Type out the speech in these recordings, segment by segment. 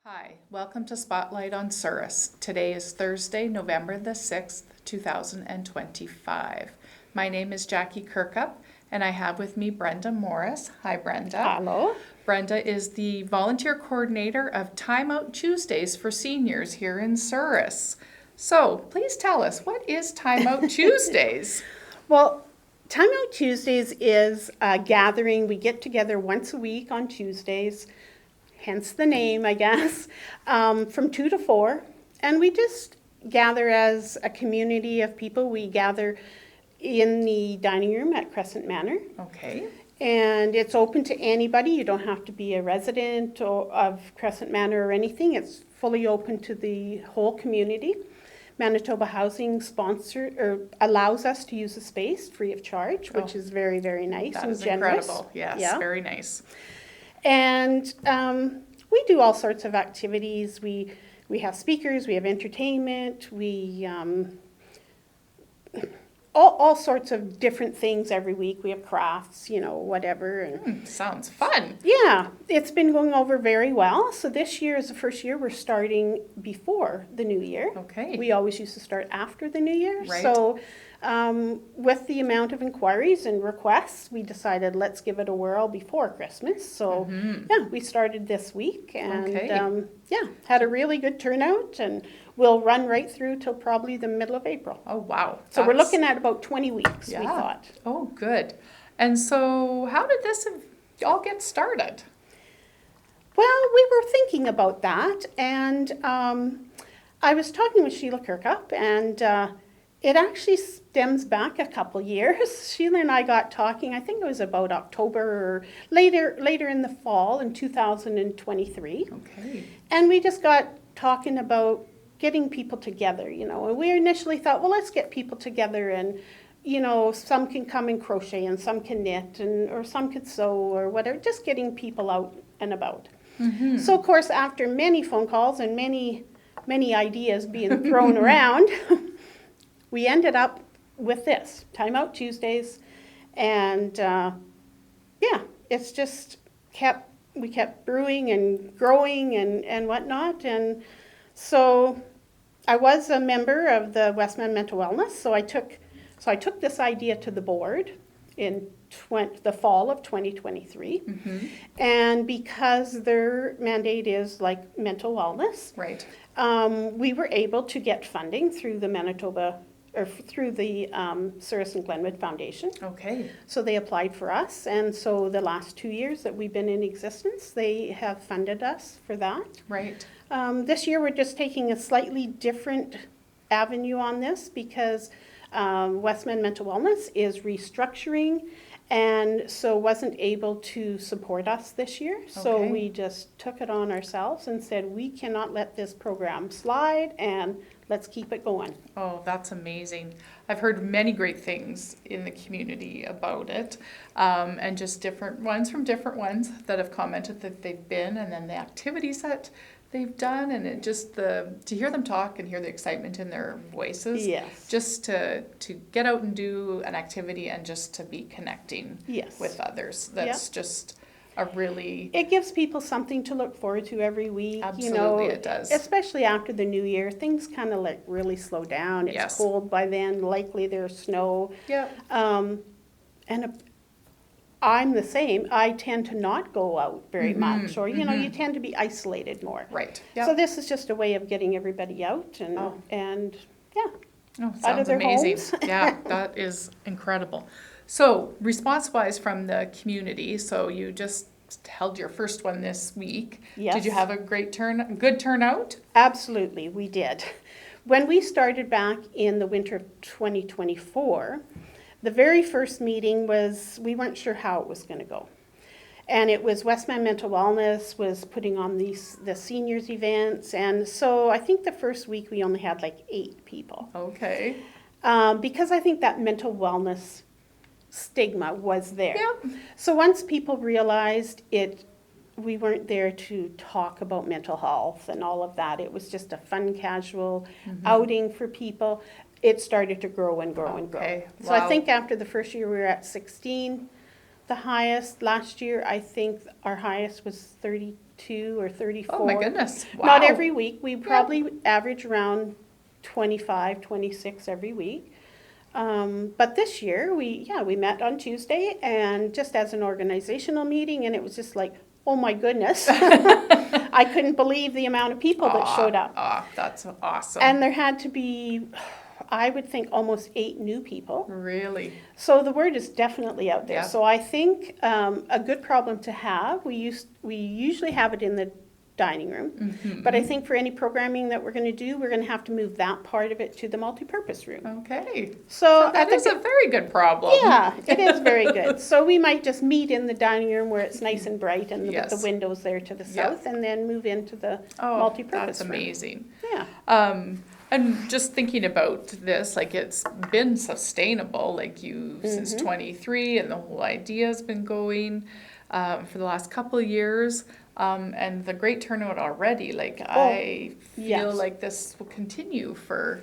Hi, welcome to Spotlight on Souris. Today is Thursday, November the 6th, 2025. My name is Jackie Kirkup, and I have with me Brenda Morris. Hi, Brenda. Hello. Brenda is the volunteer coordinator of Timeout Tuesdays for seniors here in Souris. So, please tell us, what is Timeout Tuesdays? Well, Timeout Tuesdays is a gathering. We get together once a week on Tuesdays, hence the name, I guess, from 2 to 4. And we just gather as a community of people. We gather in the dining room at Crescent Manor. Okay. And it's open to anybody. You don't have to be a resident of Crescent Manor or anything. It's fully open to the whole community. Manitoba Housing allows us to use the space free of charge, which is very, very nice That and is generous. incredible. Yes, Yeah. very nice. And we do all sorts of activities. We have speakers, we have entertainment, we all sorts of different things every week. We have crafts, whatever. And Sounds fun. yeah, it's been going over very well. So this year is the first year we're starting before the new year. Okay. We always used to start after the new year. Right. So with the amount of inquiries and requests, we decided let's give it a whirl before Christmas. So yeah, we started this week and Okay. had a really good turnout, and we'll run right through till probably the middle of April. Oh, wow. So we're That's- looking at about 20 weeks, we Yeah. thought. Oh, good. And so, how did this all get started? Well, we were thinking about that, and I was talking with Sheila Kirkup, and it actually stems back a couple years. Sheila and I got talking, I think it was about October or later in the fall in 2023, Okay. and we just got talking about getting people together, and we initially thought, well, let's get people together and some can come and crochet and some can knit or some could sew or whatever, just getting people out and about. Mm-hmm. So, of course, after many phone calls and many ideas being thrown around, we ended up with this, Timeout Tuesdays. And, it's just we kept brewing and growing and whatnot. And so I was a member of the Westman Mental Wellness, so I took this idea to the board in the fall of 2023. Mm-hmm. And because their mandate is like mental wellness, Right. we were able to get funding through the Souris and Glenwood Foundation. Okay. So they applied for us, and so the last 2 years that we've been in existence, they have funded us for that. Right. This year we're just taking a slightly different avenue on this because Westman Mental Wellness is restructuring, and so wasn't able to support us this year. So Okay. we just took it on ourselves and said we cannot let this program slide, and let's keep it going. Oh, that's amazing. I've heard many great things in the community about it, and just different ones that have commented that they've been, and then the activities that they've done, and it just to hear them talk and hear the excitement in their voices. Yes. Just to get out and do an activity and just to be connecting Yes. with others. That's just a really It gives people something to look forward to every week. Absolutely, it does. Especially after the new year, things kind of really slow down. It's Yes. cold by then, likely there's snow. yeah. I'm the same. I tend to not go out very much, or you tend to be isolated more. Right. So this is just a way of getting everybody out and Oh. yeah. Oh, out of sounds their amazing. homes. Yeah, that is incredible. So, response-wise from the community, so you just held your first one this week. Yes. Did you have a good turnout? Absolutely, we did. When we started back in the winter of 2024, the very first meeting we weren't sure how it was going to go. And it was Westman Mental Wellness was putting on the seniors events. And so I think the first week we only had like 8 people. Okay. Because I think that mental wellness stigma was there. Yep. So once people realized we weren't there to talk about mental health and all of that. It was just a fun, casual outing for people. It started to grow and grow and grow. Okay. So I Wow. think after the first year we were at 16. The highest last year, I think our highest was 32. 32 or 34. Oh my goodness. Wow. Not every week. We probably average around 25, 26 every week. But this year, we met on Tuesday, and just as an organizational meeting, and it was just like, oh my goodness. I couldn't believe the amount of people that showed up. That's awesome. And there had to be, I would think, almost 8 new people. Really? So the word is definitely out there. Yeah. So I think a good problem to have, we usually have it in the dining room, Mm-hmm. but I think for any programming that we're going to do, we're going to have to move that part of it to the multipurpose room. Okay. So That is a very good problem. yeah, it is very good. So we might just meet in the dining room where it's nice and bright and with the Yes. windows there to the Yeah. south, and then move into the Oh, multipurpose that's room. amazing. Yeah. And just thinking about this, like it's been sustainable, like you since 23, and the whole idea has been going for the last couple of years. And the great turnout already, like I feel yes. like this will continue for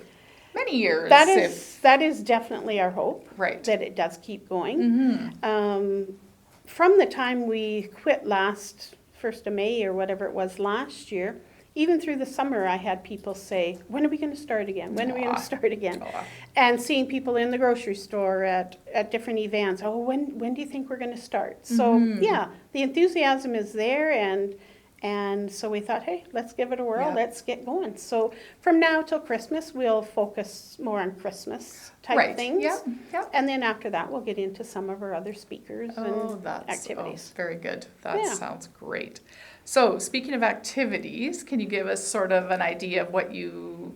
many years. That is definitely our hope. Right. That it does keep going. From the time we quit 1st of May or whatever it was last year, even through the summer, I had people say, when are we going to start again? When are we going to start again? And seeing people in the grocery store at different events, oh, when do you think we're going to start? So, yeah, the enthusiasm is there, and so we thought, hey, let's give it a whirl, Yeah. let's get going. So from now till Christmas, we'll focus more on Christmas type things. Yeah. Yeah. And then after that, we'll get into some of our other speakers and That's activities. very good. That Yeah. sounds great. So, speaking of activities, can you give us sort of an idea of what you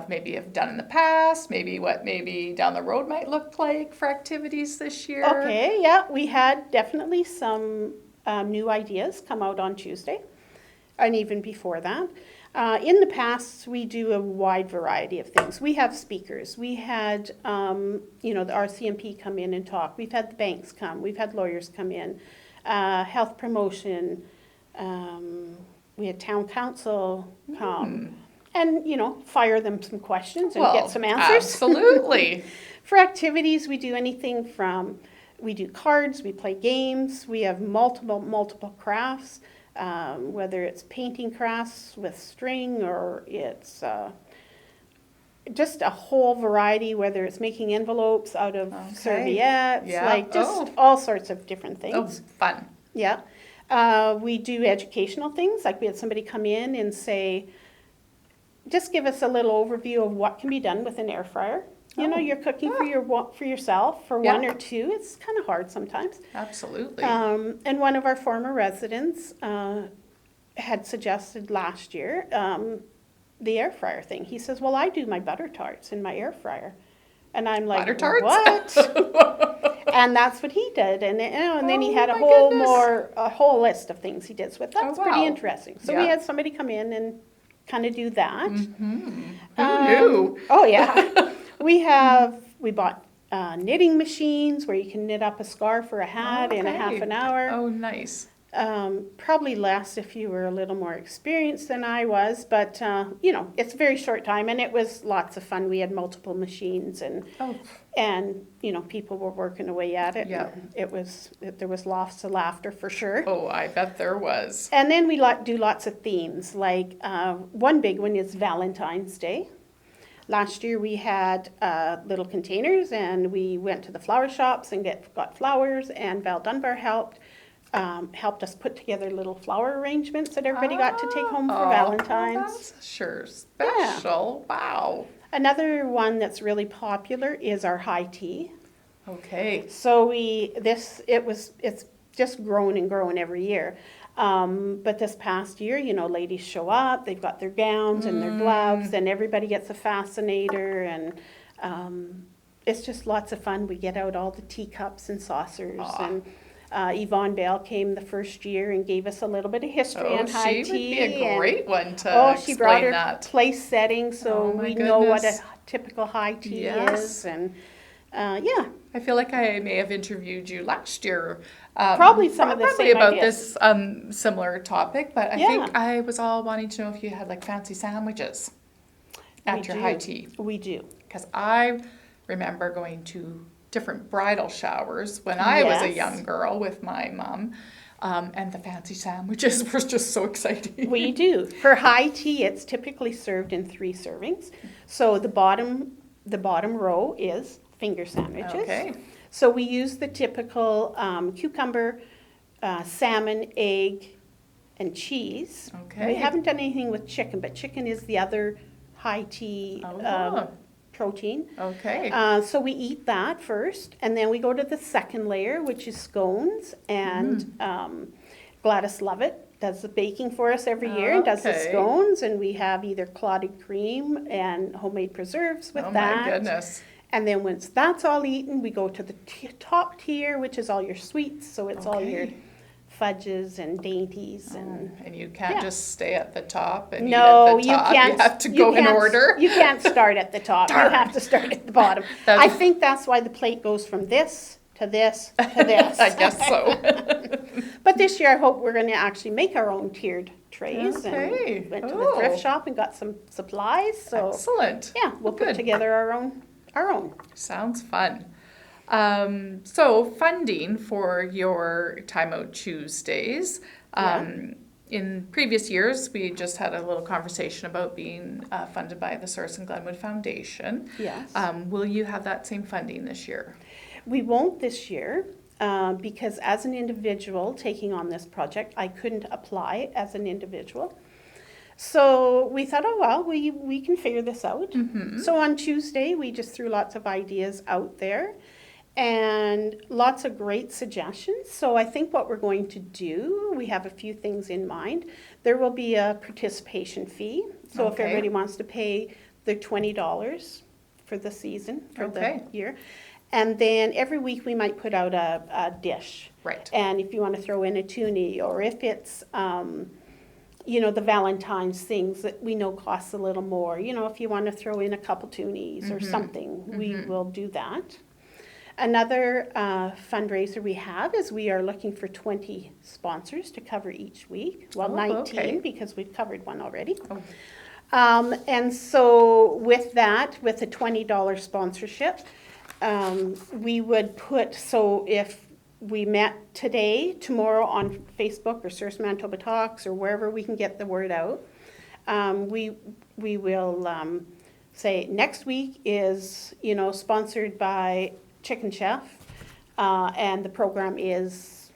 maybe have done in the past, maybe what maybe down the road might look like for activities this year? Okay, yeah, we had definitely some new ideas come out on Tuesday, and even before that. In the past, we do a wide variety of things. We have speakers. We had, the RCMP come in and talk. We've had the banks come. We've had lawyers come in. Health promotion. We had town council come. And, fire them some questions and get some answers. Absolutely. For activities, we do anything from, we do cards, we play games, we have multiple crafts, whether it's painting crafts with string or it's just a whole variety, whether it's making envelopes out of serviettes, all sorts of different things. Oh, fun. Yeah. We do educational things, like we had somebody come in and say, just give us a little overview of what can be done with an air fryer. You're cooking for yourself, for one or two. It's kind of hard sometimes. Absolutely. And one of our former residents had suggested last year the air fryer thing. He says, well, I do my butter tarts in my air fryer. And I'm like, butter tarts? What? And that's what he did. And then he had a whole list of things he did. So that's pretty interesting. So we had somebody come in and kind of do that. Who knew? Oh, yeah. We bought knitting machines where you can knit up a scarf or a hat in a half an hour. Oh, nice. Probably less if you were a little more experienced than I was, but it's a very short time, and it was lots of fun. We had multiple machines, and people were working away at it. Yeah. There was lots of laughter for sure. Oh, I bet there was. And then we do lots of themes. Like one big one is Valentine's Day. Last year we had little containers, and we went to the flower shops and got flowers, and Val Dunbar helped us put together little flower arrangements that everybody got to take home for Valentine's. That's sure special. Yeah. Wow. Another one that's really popular is our high tea. Okay. So it's just growing and growing every year. But this past year, ladies show up, they've got their gowns and their gloves, and everybody gets a fascinator, and it's just lots of fun. We get out all the teacups and saucers, and Yvonne Bell came the first year and gave us a little bit of history on high tea. She would be a great one to explain she brought her that. place setting, so we know what a typical high tea is, and I feel like I may have interviewed you last year. Probably some of the same about ideas. this similar topic, but I think I was all wanting to know if you had like fancy sandwiches at your high tea. We do. Because I remember going to different bridal showers when I was a Yes. young girl with my mom. And the fancy sandwiches were just so exciting. We do. For high tea, it's typically served in 3 servings. So the bottom row is finger sandwiches. Okay. So we use the typical cucumber, salmon, egg, and cheese. Okay. We haven't done anything with chicken, but chicken is the other high tea Oh. protein. Okay. So we eat that first, and then we go to the second layer, which is scones. And Gladys Lovett does the baking for us every year and does the Okay. scones, and we have either clotted cream and homemade preserves with Oh that. my goodness. And then once that's all eaten, we go to the top tier, which is all your sweets. So it's all your Okay. fudges and dainties and. And you can't Yeah. just stay at the top and No, eat you at the top. can't. You have to go in can't- order. You can't start at the top. You Darn. have to start at the bottom. That- I think that's why the plate goes from this to this to this. I guess so. But this year, I hope we're going to actually make our own tiered trays. Okay. And went to the Oh. thrift shop and got some supplies. So Excellent. yeah, we'll put Good. together our own. Sounds fun. So funding for your Timeout Tuesdays. In previous years, we just had a little conversation about being funded by the Source and Glenwood Foundation. Yes. Will you have that same funding this year? We won't this year because as an individual taking on this project, I couldn't apply as an individual. So we thought, oh, well, we can figure this out. Mm-hmm. So on Tuesday, we just threw lots of ideas out there and lots of great suggestions. So I think what we're going to do, we have a few things in mind. There will be a participation fee. So if Okay. everybody wants to pay the $20 for the season, for Okay. the year. And then every week we might put out a dish. Right. And if you want to throw in a toonie, or if it's, the Valentine's things that we know costs a little more, if you want to throw in a couple toonies or something, we will do that. Another fundraiser we have is we are looking for 20 sponsors to cover each week. Well, Oh, 19 okay. because we've covered one already. Oh. And so with that, with a $20 sponsorship, we would put, so if we met today, tomorrow on Facebook or Source Manitoba Talks or wherever we can get the word out, we will say next week is, sponsored by Chicken Chef, and the program is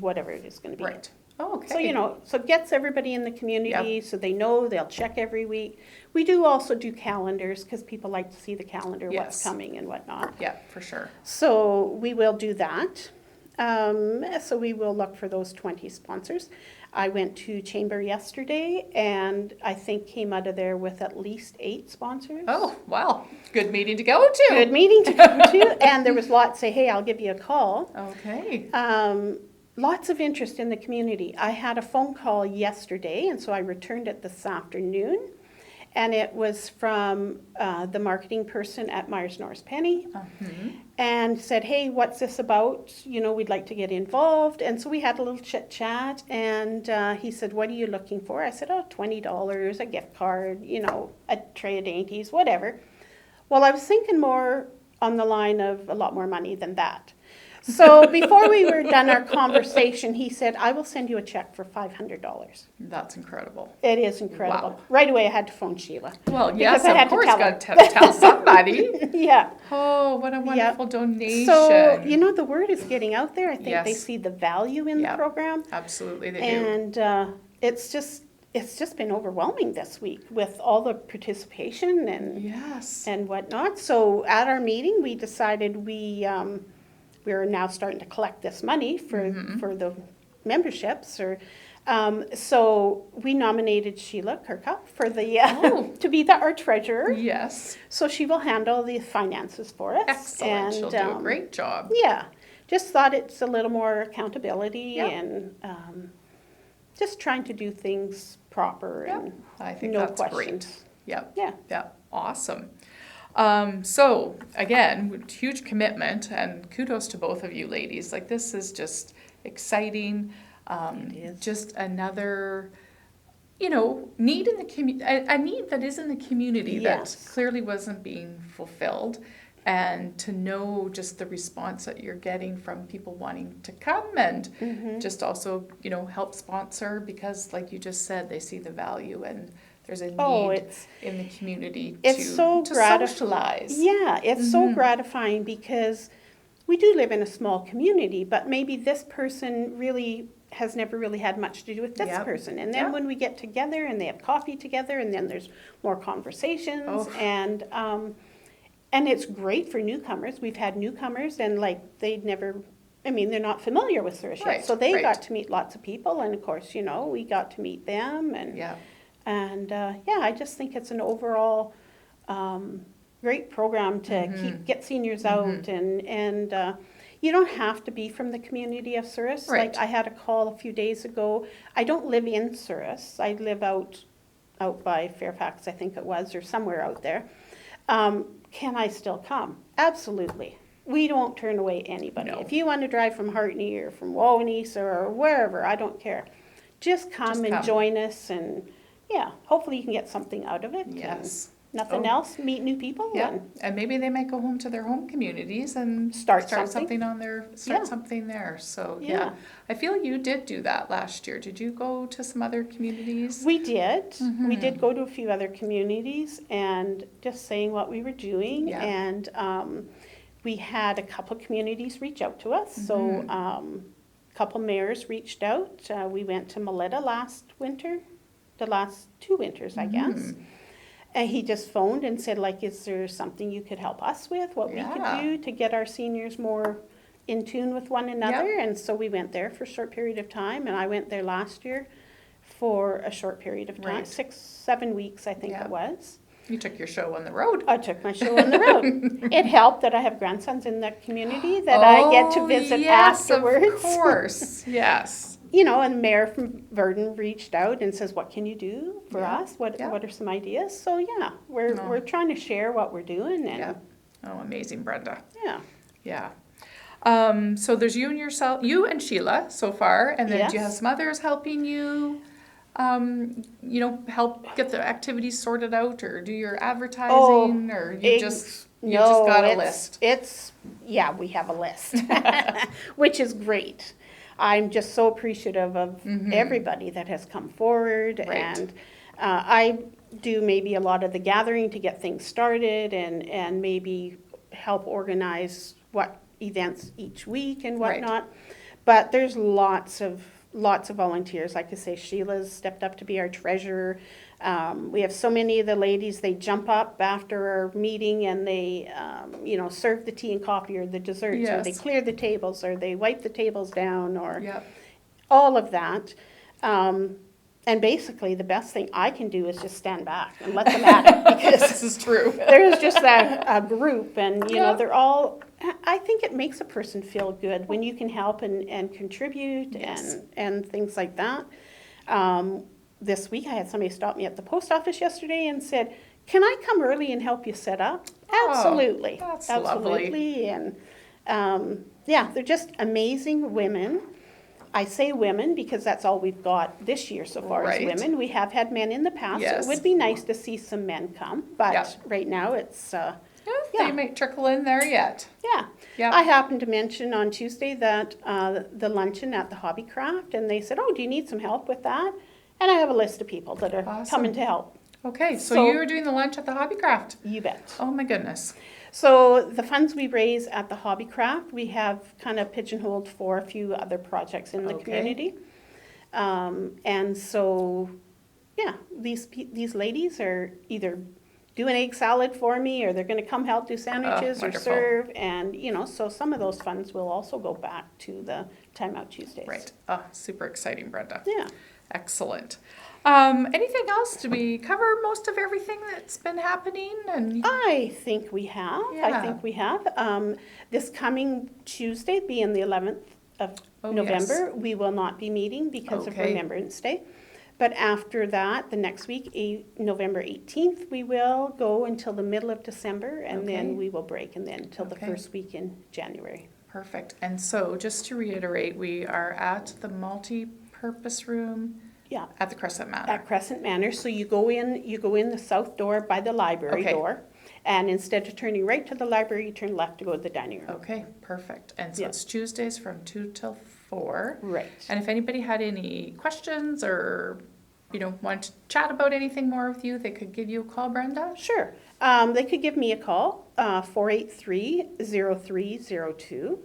whatever it is going to be. Right. Oh, okay. So, so it gets everybody in the community so they know, they'll check every week. We do also do calendars because people like to see the calendar, Yes. what's coming and whatnot. Yeah, for sure. So we will do that. So we will look for those 20 sponsors. I went to Chamber yesterday and I think came out of there with at least 8 sponsors. Oh, wow. Good meeting to go to. Good meeting to go to. And there was lots say, hey, I'll give you a call. Okay. Lots of interest in the community. I had a phone call yesterday, and so I returned it this afternoon. And it was from the marketing person at Myers Norris Penny, and said, hey, what's this about? We'd like to get involved. And so we had a little chit chat, and he said, what are you looking for? I said, oh, $20, a gift card, a tray of dainties, whatever. Well, I was thinking more on the line of a lot more money than that. So before we were done our conversation, he said, I will send you a check for $500. That's incredible. It is incredible. Wow. Right away, I had to phone Sheila. Well, yes, Because I had of to course, tell got him. to tell somebody. Yeah. Oh, what a wonderful donation. So, the word is getting out there. I think they Yes. see the value in Yeah. the program. Absolutely, they do. And it's just been overwhelming this week with all the participation Yes. and whatnot. So at our meeting, we decided we're now starting to collect this money for the memberships. So we nominated Sheila Kirkup for the to be our treasurer. Yes. So she will handle the finances for us. Excellent. And, She'll do a great job. Yeah, just thought it's a little more accountability Yep. and just trying to do things proper Yep. and I think no that's great. questions. Yep. Yeah. Yep. Awesome. So again, huge commitment, and kudos to both of you ladies. Like, this is just exciting. It is. Just another, need in the community, a need that is in the community Yes. that clearly wasn't being fulfilled. and to know just the response that you're getting from people wanting to come and just also, help sponsor because like you just said, they see the value and there's a need in the community to socialize. Yeah, it's so gratifying because we do live in a small community, but maybe this person really has never really had much to do with this person. And then when we get together and they have coffee together and then there's more conversations and it's great for newcomers. We've had newcomers and like they'd never, they're not familiar with Surrey yet. So they got to meet lots of people and of course, we got to meet them and I just think it's an overall great program to get seniors out and you don't have to be from the community of Surrey. Like I had a call a few days ago. I don't live in Surrey. I live out by Fairfax, I think it was, or somewhere out there. Can I still come? Absolutely. We don't turn away anybody. No. If you want to drive from Hartney or from Wawanese or wherever, I don't care. Just come and join us and hopefully you can get something out of it. Yes. Nothing else, meet new people. Yeah, and maybe they might go home to their home communities and start something there. So I feel you did do that last year. Did you go to some other communities? We did. We did go to a few other communities and just saying what we were doing. Yeah. And we had a couple communities reach out to us. So a couple mayors reached out. We went to Melita last winter, the last 2 winters, I guess. And he just phoned and said, like, is there something you could help us with, what we could do to get our seniors more in tune with one another? Yep. And so we went there for a short period of time, and I went there last year for a short period of time, 6-7 weeks, I think it was. You took your show on the road. I took my show on the road. It helped that I have grandsons in that community that I get to visit afterwards. Of course, yes. And Mayor from Verdon reached out and says, what can you do for us? What are some ideas? So, we're trying to share what we're doing. And Oh, amazing, Brenda. Yeah. Yeah. So there's you and Sheila so far, and then do you have some others helping you, help get the activities sorted out or do your advertising or you just got a list? We have a list, which is great. I'm just so appreciative of everybody that has come forward, and I do maybe a lot of the gathering to get things started, and maybe help organize what events each week and whatnot. But there's lots of volunteers. Like I say, Sheila's stepped up to be our treasurer. We have so many of the ladies, they jump up after our meeting and they, serve the tea and coffee or the desserts, or they clear the tables, or they wipe the tables down, or all of that. And basically, the best thing I can do is just stand back and let them at it, because this is true. There's just that group, and they're all. I think it makes a person feel good when you can help and contribute and things like that. This week, I had somebody stop me at the post office yesterday and said, "Can I come early and help you set up?" Absolutely, that's absolutely, lovely. And they're just amazing women. I say women because that's all we've got this year so far is women. We have had men in the past. So it would be nice to see some men come, but right now it's they might trickle in there yet. Yeah. I happened to mention on Tuesday that the luncheon at the Hobbycraft, and they said, "Oh, do you need some help with that?" And I have a list of people that are coming to help. Okay, so you're doing the lunch at the Hobbycraft. You bet. Oh my goodness. So the funds we raise at the Hobbycraft, we have kind of pigeonholed for a few other projects in the community. And so, these ladies are either doing egg salad for me, or they're going to come help do sandwiches or serve. And, so some of those funds will also go back to the Timeout Tuesdays. Right. Super exciting, Brenda. Yeah. Excellent. Anything else? Did we cover most of everything that's been happening? And I think we have. This coming Tuesday, being the 11th of November, we will not be meeting because of Remembrance Day. But after that, the next week, November 18th, we will go until the middle of December, and then we will break, and then until the first week in January. Perfect. And so just to reiterate, we are at the multi-purpose room. Yeah. At the Crescent Manor. At Crescent Manor. So you go in the south door by the library door, And instead of turning right to the library, you turn left to go to the dining room. Okay, perfect. And so Yeah. it's Tuesdays from 2 till 4. Right. And if anybody had any questions or, want to chat about anything more with you, they could give you a call, Brenda? Sure. They could give me a call, 483-0302.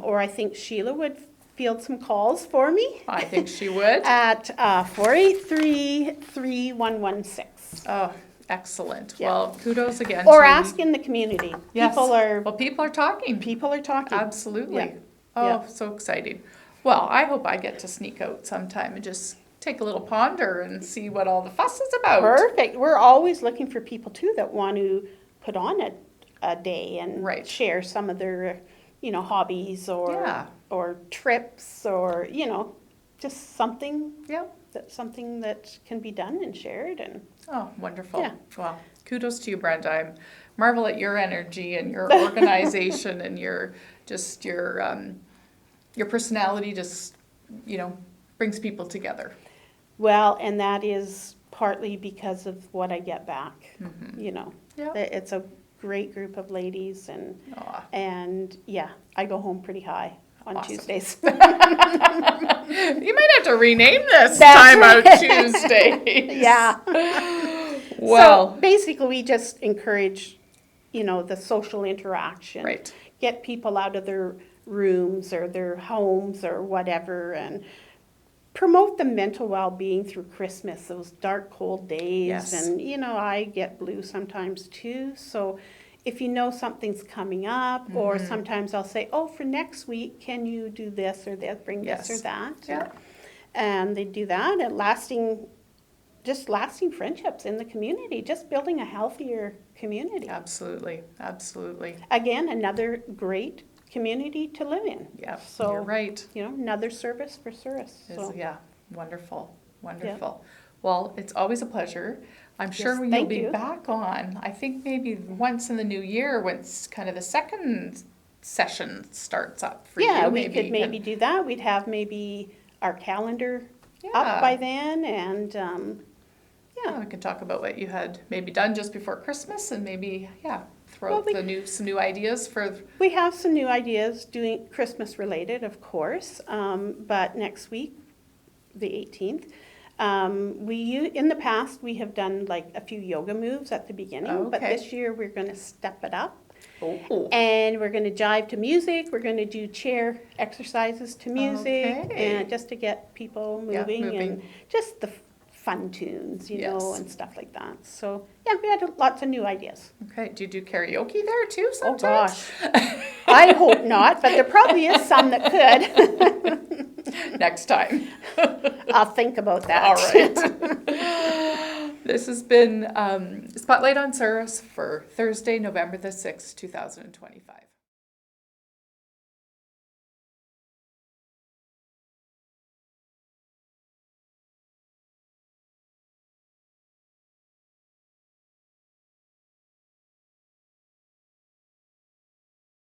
Or I think Sheila would field some calls for me I think she would. at 483-3116. Oh, excellent. Yeah. Well, kudos again Or to ask in the community. Yes. People are talking. talking. Absolutely. Yeah. Oh, Yeah. so exciting. Well, I hope I get to sneak out sometime and just take a little ponder and see what all the fuss is about. Perfect. We're always looking for people too that want to put on a day and Right. share some of their, hobbies Yeah. or trips or, just something Yeah. that can be done and shared and Oh, wonderful. Yeah. Well, kudos to you, Brenda. I marvel at your energy and your organization and your personality just, brings people together. well, and that is partly because of what I get back. Yeah. It's a great group of ladies Aw. and yeah, I go home pretty high on Awesome. Tuesdays. You might have to rename this That's Timeout right. Tuesdays. Yeah. Well, So basically we just encourage, the social interaction. right. Get people out of their rooms or their homes or whatever and promote the mental well-being through Christmas, those dark, cold days. Yes. And, I get blue sometimes too. So if you know something's coming up, or sometimes I'll say, oh, for next week, can you do this or that, bring this Yes. or that? Yeah. And they do that, and lasting friendships in the community, just building a healthier community. Absolutely. Absolutely. Again, another great community to live in. Yeah. So, You're right. Another service for service. So. Yeah. Wonderful. Wonderful. Well, it's always a pleasure. I'm sure Yes, you'll thank be you. back on. I think maybe once in the new year, once kind of the second session starts up for you. Yeah, we could maybe do that. We'd have maybe our calendar up by then, and Yeah, we can talk about what you had maybe done just before Christmas and maybe, throw Well, out some new ideas for, we have some new ideas doing Christmas related, of course. But next week, the 18th, in the past we have done like a few yoga moves at the beginning, but Okay. this year we're going to step it up. oh, And we're going to jive to music. We're going to do chair exercises to music, Okay. and just to get people Yeah, moving, moving. and just the fun tunes, Yes. and stuff like that. So yeah, we had lots of new ideas. okay. Do you do karaoke there too Oh sometimes? gosh, I hope not, but there probably is some that could. Next time. I'll think about that. All right. This has been Spotlight on Service for Thursday, November the 6th, 2025.